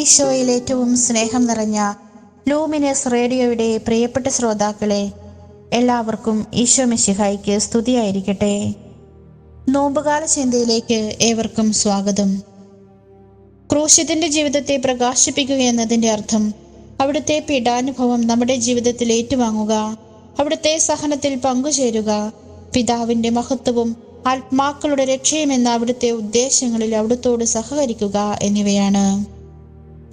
ഈശോയിൽ ഏറ്റവും സ്നേഹം നിറഞ്ഞ ലൂമിനസ് റേഡിയോയുടെ പ്രിയപ്പെട്ട ശ്രോതാക്കളെ, എല്ലാവർക്കും ഈശോ മിശിഹായ്ക്ക് സ്തുതിയായിരിക്കട്ടെ. നോമ്പുകാല ചിന്തയിലേക്ക് ഏവർക്കും സ്വാഗതം. ക്രൂശിതന്റെ ജീവിതത്തെ പ്രകാശിപ്പിക്കുക എന്നതിൻ്റെ അർത്ഥം അവിടുത്തെ പീഡാനുഭവം നമ്മുടെ ജീവിതത്തിൽ ഏറ്റുവാങ്ങുക, അവിടുത്തെ സഹനത്തിൽ പങ്കുചേരുക, പിതാവിന്റെ മഹത്വവും ആത്മാക്കളുടെ രക്ഷയും എന്ന അവിടുത്തെ ഉദ്ദേശങ്ങളിൽ അവിടുത്തോട് സഹകരിക്കുക എന്നിവയാണ്.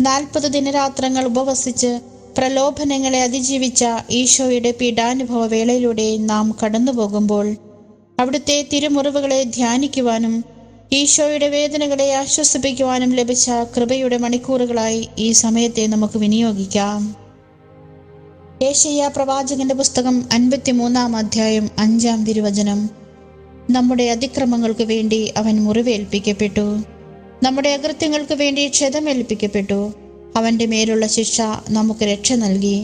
40 ദിനരാത്രങ്ങൾ ഉപവസിച്ച് പ്രലോഭനങ്ങളെ അതിജീവിച്ച ഈശോയുടെ പീഡാനുഭവ വേളയിലൂടെ നാം കടന്നു പോകുമ്പോൾ അവിടുത്തെ തിരുമുറിവുകളെ ധ്യാനിക്കുവാനും ഈശോയുടെ വേദനകളെ ആശ്വസിപ്പിക്കുവാനും ലഭിച്ച കൃപയുടെ മണിക്കൂറുകളായി ഈ സമയത്തെ നമുക്ക് വിനിയോഗിക്കാം. യേശയ്യാ പ്രവാചകന്റെ പുസ്തകം 53-ാം അധ്യായം 5-ാം തിരുവചനം: നമ്മുടെ അതിക്രമങ്ങൾക്ക് വേണ്ടി അവൻ മുറിവേൽപ്പിക്കപ്പെട്ടു, നമ്മുടെ അകൃത്യങ്ങൾക്ക് വേണ്ടി ക്ഷതമേൽപ്പിക്കപ്പെട്ടു. അവന്റെ മേലുള്ള ശിക്ഷ നമുക്ക് രക്ഷ നൽകി,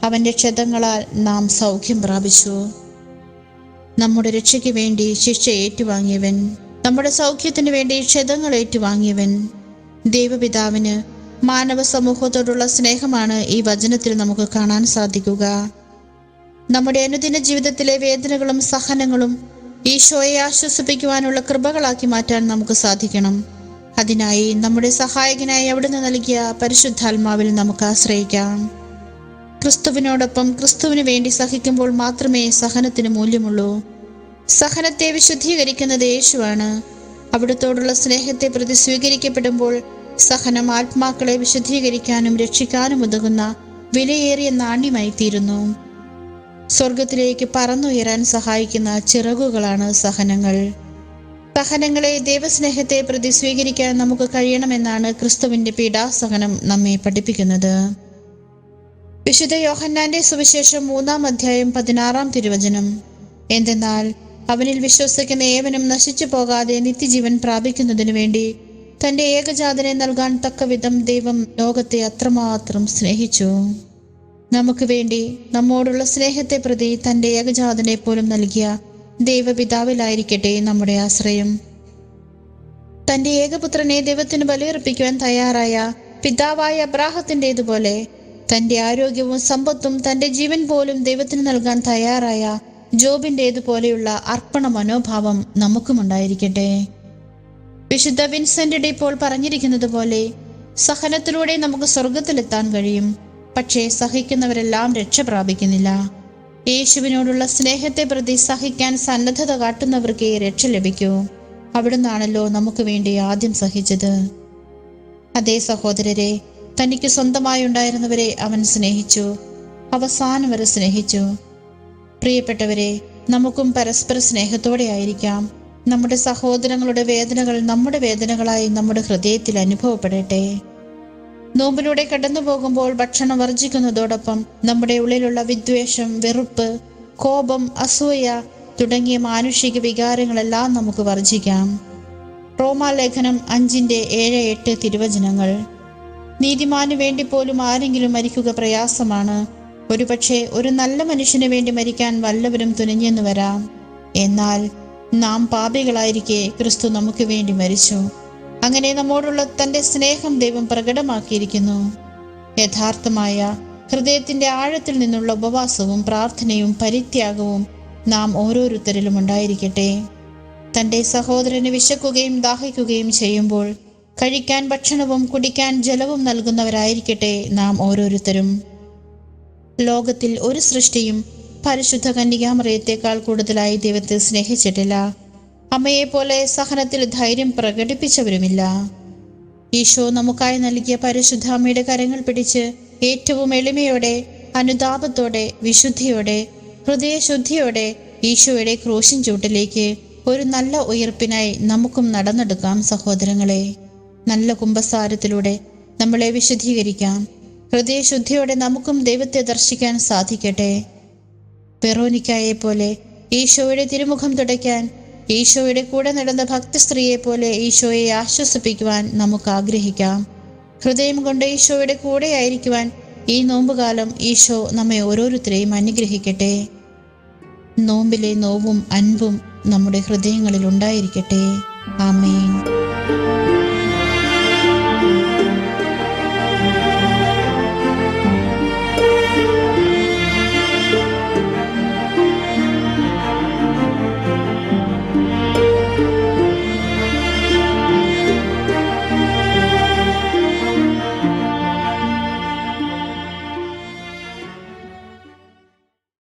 അവന്റെ ക്ഷതങ്ങളാൽ നാം സൗഖ്യം പ്രാപിച്ചു. നമ്മുടെ രക്ഷയ്ക്ക് വേണ്ടി ശിക്ഷ ഏറ്റുവാങ്ങിയവൻ, നമ്മുടെ സൗഖ്യത്തിന് വേണ്ടി ക്ഷതങ്ങൾ ഏറ്റുവാങ്ങിയവൻ. ദൈവപിതാവിന് മാനവ സമൂഹത്തോടുള്ള സ്നേഹമാണ് ഈ വചനത്തിൽ നമുക്ക് കാണാൻ സാധിക്കുക. നമ്മുടെ അനുദിന ജീവിതത്തിലെ വേദനകളും സഹനങ്ങളും ഈശോയെ ആശ്വസിപ്പിക്കുവാനുള്ള കൃപകളാക്കി മാറ്റാൻ നമുക്ക് സാധിക്കണം. അതിനായി നമ്മുടെ സഹായകനായി അവിടുന്ന് നൽകിയ പരിശുദ്ധാത്മാവിൽ നമുക്ക് ആശ്രയിക്കാം. ക്രിസ്തുവിനോടൊപ്പം ക്രിസ്തുവിന് വേണ്ടി സഹിക്കുമ്പോൾ മാത്രമേ സഹനത്തിന് മൂല്യമുള്ളൂ. സഹനത്തെ വിശുദ്ധീകരിക്കുന്നത് യേശുവാണ്. അവിടുത്തോടുള്ള സ്നേഹത്തെ പ്രതി സ്വീകരിക്കപ്പെടുമ്പോൾ സഹനം ആത്മാക്കളെ വിശുദ്ധീകരിക്കാനും രക്ഷിക്കാനും ഉതകുന്ന വിലയേറിയ നാണ്യമായി തീരുന്നു. സ്വർഗത്തിലേക്ക് പറന്നുയരാൻ സഹായിക്കുന്ന ചിറകുകളാണ് സഹനങ്ങൾ. സഹനങ്ങളെ ദൈവസ്നേഹത്തെ പ്രതി സ്വീകരിക്കാൻ നമുക്ക് കഴിയണമെന്നാണ് ക്രിസ്തുവിന്റെ പീഡാസഹനം നമ്മെ പഠിപ്പിക്കുന്നത്. വിശുദ്ധ യോഹന്നാന്റെ സുവിശേഷം 3-ാം അധ്യായം 16-ാം തിരുവചനം: എന്തെന്നാൽ അവനിൽ വിശ്വസിക്കുന്ന ഏവനും നശിച്ചു പോകാതെ നിത്യജീവൻ പ്രാപിക്കുന്നതിനു വേണ്ടി തന്റെ ഏകജാതനെ നൽകാൻ തക്കവിധം ദൈവം ലോകത്തെ അത്രമാത്രം സ്നേഹിച്ചു. നമുക്ക് വേണ്ടി നമ്മോടുള്ള സ്നേഹത്തെ പ്രതി തന്റെ ഏകജാതനെ പോലും നൽകിയ ദൈവപിതാവിലായിരിക്കട്ടെ നമ്മുടെ ആശ്രയം. തന്റെ ഏകപുത്രനെ ദൈവത്തിന് ബലിയർപ്പിക്കുവാൻ തയ്യാറായ പിതാവായ അബ്രാഹത്തിൻ്റെതുപോലെ തന്റെ ആരോഗ്യവും സമ്പത്തും തന്റെ ജീവൻ പോലും ദൈവത്തിന് നൽകാൻ തയ്യാറായ ജോബിൻ്റെതുപോലെയുള്ള അർപ്പണ മനോഭാവം നമുക്കുമുണ്ടായിരിക്കട്ടെ. വിശുദ്ധ വിൻസെന്റ് ഡി പോൾ പറഞ്ഞിരിക്കുന്നത് പോലെ, സഹനത്തിലൂടെ നമുക്ക് സ്വർഗത്തിലെത്താൻ കഴിയും, പക്ഷേ സഹിക്കുന്നവരെല്ലാം രക്ഷ പ്രാപിക്കുന്നില്ല. യേശുവിനോടുള്ള സ്നേഹത്തെ പ്രതി സഹിക്കാൻ സന്നദ്ധത കാട്ടുന്നവർക്ക് രക്ഷ ലഭിക്കൂ. അവിടുന്നാണല്ലോ നമുക്ക് വേണ്ടി ആദ്യം സഹിച്ചത്. അതേ സഹോദരരെ, തനിക്ക് സ്വന്തമായി ഉണ്ടായിരുന്നവരെ അവൻ സ്നേഹിച്ചു, അവസാനം വരെ സ്നേഹിച്ചു. പ്രിയപ്പെട്ടവരെ, നമുക്കും പരസ്പര സ്നേഹത്തോടെ ആയിരിക്കാം. നമ്മുടെ സഹോദരങ്ങളുടെ വേദനകൾ നമ്മുടെ വേദനകളായി നമ്മുടെ ഹൃദയത്തിൽ അനുഭവപ്പെടട്ടെ. നോമ്പിലൂടെ കടന്നു പോകുമ്പോൾ ഭക്ഷണം വർജിക്കുന്നതോടൊപ്പം നമ്മുടെ ഉള്ളിലുള്ള വിദ്വേഷം, വെറുപ്പ്, കോപം, അസൂയ തുടങ്ങിയ മാനുഷിക വികാരങ്ങളെല്ലാം നമുക്ക് വർജിക്കാം. റോമാലേഖനം 5:7-8 തിരുവചനങ്ങൾ: നീതിമാനു വേണ്ടി പോലും ആരെങ്കിലും മരിക്കുക പ്രയാസമാണ്. ഒരുപക്ഷെ ഒരു നല്ല മനുഷ്യന് വേണ്ടി മരിക്കാൻ വല്ലവരും തുനിഞ്ഞെന്നു വരാം. എന്നാൽ നാം പാപികളായിരിക്കെ ക്രിസ്തു നമുക്ക് വേണ്ടി മരിച്ചു. അങ്ങനെ നമ്മോടുള്ള തന്റെ സ്നേഹം ദൈവം പ്രകടമാക്കിയിരിക്കുന്നു. യഥാർത്ഥമായ ഹൃദയത്തിന്റെ ആഴത്തിൽ നിന്നുള്ള ഉപവാസവും പ്രാർത്ഥനയും പരിത്യാഗവും നാം ഓരോരുത്തരിലും ഉണ്ടായിരിക്കട്ടെ. തന്റെ സഹോദരന് വിശക്കുകയും ദാഹിക്കുകയും ചെയ്യുമ്പോൾ കഴിക്കാൻ ഭക്ഷണവും കുടിക്കാൻ ജലവും നൽകുന്നവരായിരിക്കട്ടെ നാം ഓരോരുത്തരും. ലോകത്തിൽ ഒരു സൃഷ്ടിയും പരിശുദ്ധ കന്യകാമറിയത്തെക്കാൾ കൂടുതലായി ദൈവത്തെ സ്നേഹിച്ചിട്ടില്ല. അമ്മയെപ്പോലെ സഹനത്തിൽ ധൈര്യം പ്രകടിപ്പിച്ചവരുമില്ല. ഈശോ നമുക്കായി നൽകിയ പരിശുദ്ധ അമ്മയുടെ കരങ്ങൾ പിടിച്ച് ഏറ്റവും എളിമയോടെ, അനുതാപത്തോടെ, വിശുദ്ധിയോടെ, ഹൃദയശുദ്ധിയോടെ ഈശോയുടെ ക്രൂശിൻ ചൂട്ടിലേക്ക് ഒരു നല്ല ഉയർപ്പിനായി നമുക്കും നടന്നെടുക്കാം. സഹോദരങ്ങളെ, നല്ല കുമ്പസാരത്തിലൂടെ നമ്മളെ വിശുദ്ധീകരിക്കാം. ഹൃദയശുദ്ധിയോടെ നമുക്കും ദൈവത്തെ ദർശിക്കാൻ സാധിക്കട്ടെ. വെറോനിക്കായെ പോലെ ഈശോയുടെ തിരുമുഖം തുടയ്ക്കാൻ, ഈശോയുടെ കൂടെ നടന്ന ഭക്തസ്ത്രീയെ പോലെ ഈശോയെ ആശ്വസിപ്പിക്കുവാൻ നമുക്ക് ആഗ്രഹിക്കാം. ഹൃദയം കൊണ്ട് ഈശോയുടെ കൂടെ ആയിരിക്കുവാൻ ഈ നോമ്പുകാലം ഈശോ നമ്മെ ഓരോരുത്തരെയും അനുഗ്രഹിക്കട്ടെ. നോമ്പിലെ നോവും അൻപും നമ്മുടെ ഹൃദയങ്ങളിൽ ഉണ്ടായിരിക്കട്ടെ. ആമേൻ.